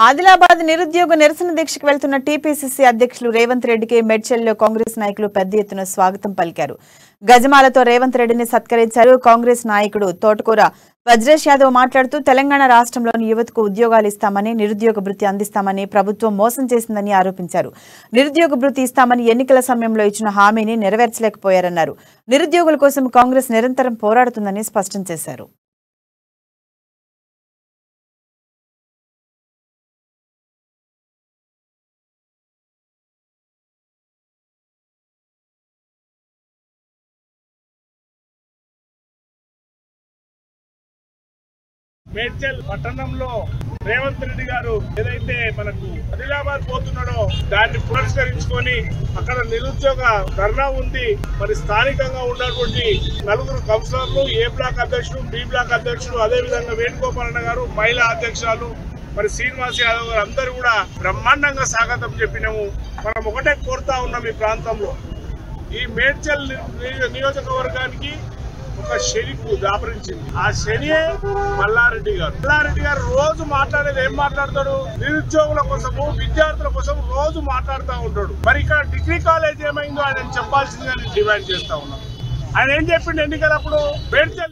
ఆదిలాబాద్ నిరుద్యోగ నిరసన దీక్షకు వెళ్తున్న టీపీసీసీ అధ్యక్షులు రేవంత్ రెడ్డికి మెడ్చల్లో కాంగ్రెస్ నాయకులు పెద్ద ఎత్తున స్వాగతం పలికారు. గజమాలతో రేవంత్ రెడ్డిని సత్కరించారు. కాంగ్రెస్ నాయకుడు తోటకూర వజ్రేష్ యాదవ్ మాట్లాడుతూ తెలంగాణ రాష్ట్రంలోని యువతకు ఉద్యోగాలు ఇస్తామని, నిరుద్యోగ భృతి అందిస్తామని ప్రభుత్వం మోసం చేసిందని ఆరోపించారు. నిరుద్యోగ భృతి ఇస్తామని ఎన్నికల సమయంలో ఇచ్చిన హామీని నెరవేర్చలేకపోయారన్నారు. నిరుద్యోగుల కోసం కాంగ్రెస్ నిరంతరం పోరాడుతుందని స్పష్టం చేశారు. మేడ్చల్ పట్టణంలో రేవంత్ రెడ్డి గారు ఏదైతే మనకు ఆదిలాబాద్ పోతున్నాడో దాన్ని పురస్కరించుకొని అక్కడ నిరుద్యోగ ధర్నా ఉంది. మరి స్థానికంగా ఉన్నటువంటి నలుగురు కౌన్సిలర్లు, ఏ బ్లాక్ అధ్యక్షుడు, బి బ్లాక్ అధ్యక్షుడు, అదేవిధంగా వేణుగోపాలన్న గారు, మహిళా అధ్యక్షురాలు మరి శ్రీనివాస్ యాదవ్ గారు అందరూ కూడా బ్రహ్మాండంగా స్వాగతం చెప్పినాము. మనం ఒకటే కోరుతా ఉన్నాం, ఈ ప్రాంతంలో ఈ మేడ్చల్ నియోజకవర్గానికి ఒక శనికి దాపరించింది. ఆ శనియే మల్లారెడ్డి గారు రోజు మాట్లాడేది ఏం మాట్లాడతాడు? నిరుద్యోగుల కోసము, విద్యార్థుల కోసం రోజు మాట్లాడుతూ ఉంటాడు. మరి ఇక్కడ డిగ్రీ కాలేజ్ ఏమైందో ఆయన చెప్పాల్సిందిగా నేను డిమాండ్ చేస్తా ఉన్నాను. ఆయన ఏం చెప్పిండు ఎన్నికలప్పుడు? మేడ్చల్